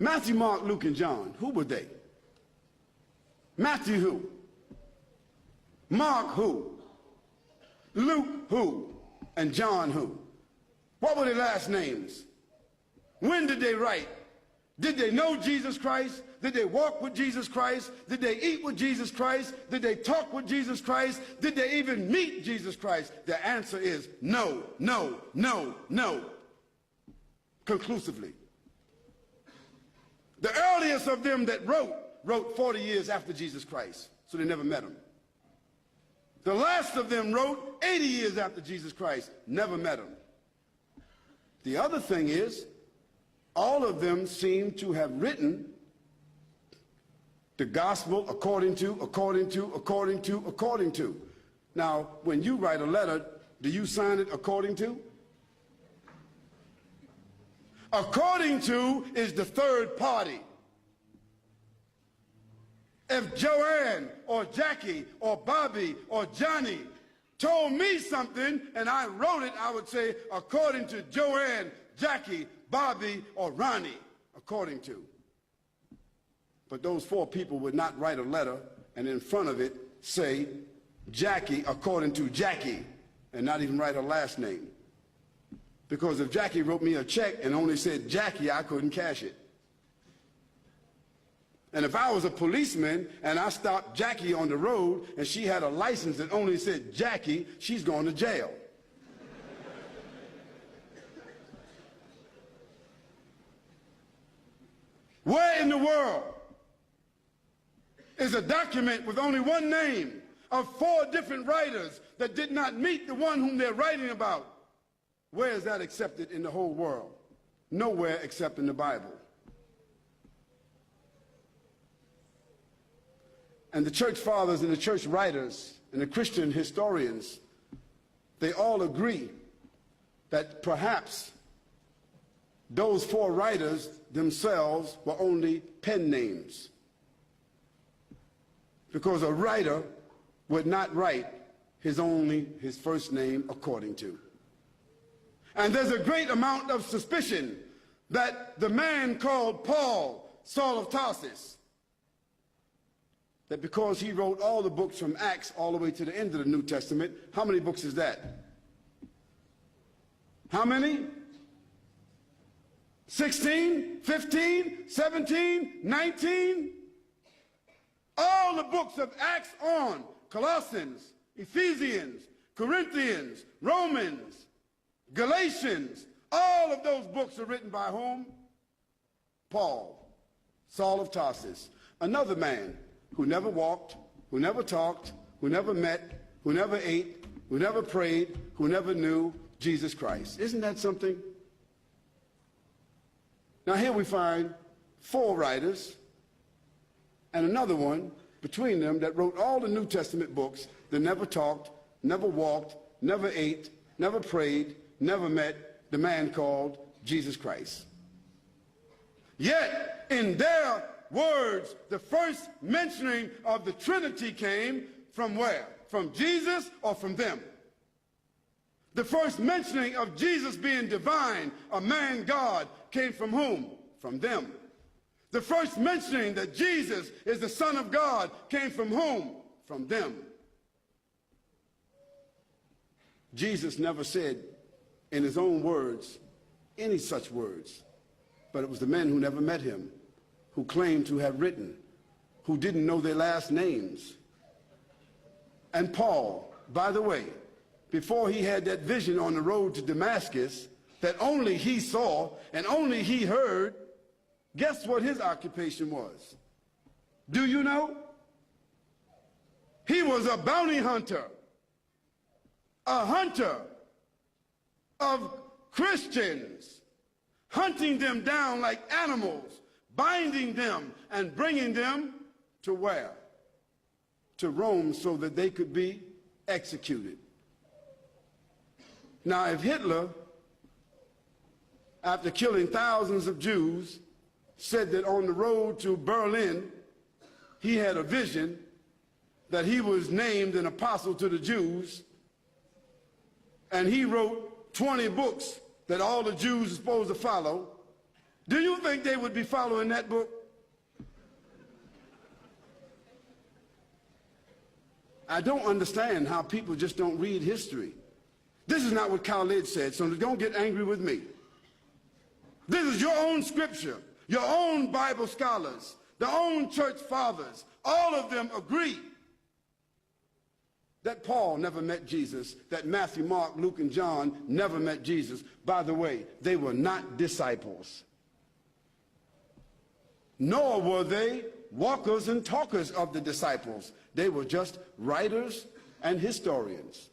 Matthew, Mark, Luke, and John, who were they? Matthew who? Mark who? Luke who? And John who? What were their last names? When did they write? Did they know Jesus Christ? Did they walk with Jesus Christ? Did they eat with Jesus Christ? Did they talk with Jesus Christ? Did they even meet Jesus Christ? The answer is no, no, no, no. Conclusively. The earliest of them that wrote 40 years after Jesus Christ, so they never met him. The last of them wrote 80 years after Jesus Christ, never met him. The other thing is, all of them seem to have written the gospel according to. Now, when you write a letter, do you sign it according to? According to is the third party. If Joanne or Jackie or Bobby or Johnny told me something and I wrote it, I would say according to Joanne, Jackie, Bobby, or Ronnie, according to. But those four people would not write a letter and in front of it say Jackie according to Jackie and not even write her last name. Because if Jackie wrote me a check and only said Jackie, I couldn't cash it. And if I was a policeman and I stopped Jackie on the road and she had a license that only said Jackie, she's going to jail. Where in the world is a document with only one name of four different writers that did not meet the one whom they're writing about? Where is that accepted in the whole world? Nowhere except in the Bible. And the church fathers and the church writers and the Christian historians, they all agree that perhaps those four writers themselves were only pen names. Because a writer would not write his first name according to. And there's a great amount of suspicion that the man called Paul, Saul of Tarsus, that because he wrote all the books from Acts all the way to the end of the New Testament, how many books is that? How many? 16, 15, 17, 19? All the books of Acts on, Colossians, Ephesians, Corinthians, Romans, Galatians, all of those books are written by whom? Paul, Saul of Tarsus, another man who never walked, who never talked, who never met, who never ate, who never prayed, who never knew Jesus Christ. Isn't that something? Now here we find four writers and another one between them that wrote all the New Testament books that never talked, never walked, never ate, never prayed, never met the man called Jesus Christ. Yet in their words, the first mentioning of the Trinity came from where? From Jesus or from them? The first mentioning of Jesus being divine, a man God, came from whom? From them. The first mentioning that Jesus is the Son of God came from whom? From them. Jesus never said in his own words any such words, but it was the men who never met him, who claimed to have written, who didn't know their last names. And Paul, by the way, before he had that vision on the road to Damascus that only he saw and only he heard, guess what his occupation was? Do you know? He was a bounty hunter, a hunter of Christians, hunting them down like animals, binding them and bringing them to where? To Rome so that they could be executed. Now, if Hitler, after killing thousands of Jews, said that on the road to Berlin, he had a vision that he was named an apostle to the Jews, and he wrote 20 books that all the Jews are supposed to follow, Do you think they would be following that book? I don't understand how people just don't read history. This is not what Khalid said, so don't get angry with me. This is your own scripture, your own Bible scholars, the own church fathers. All of them agree that Paul never met Jesus, that Matthew, Mark, Luke, and John never met Jesus. By the way, they were not disciples. Nor were they walkers and talkers of the disciples. They were just writers and historians.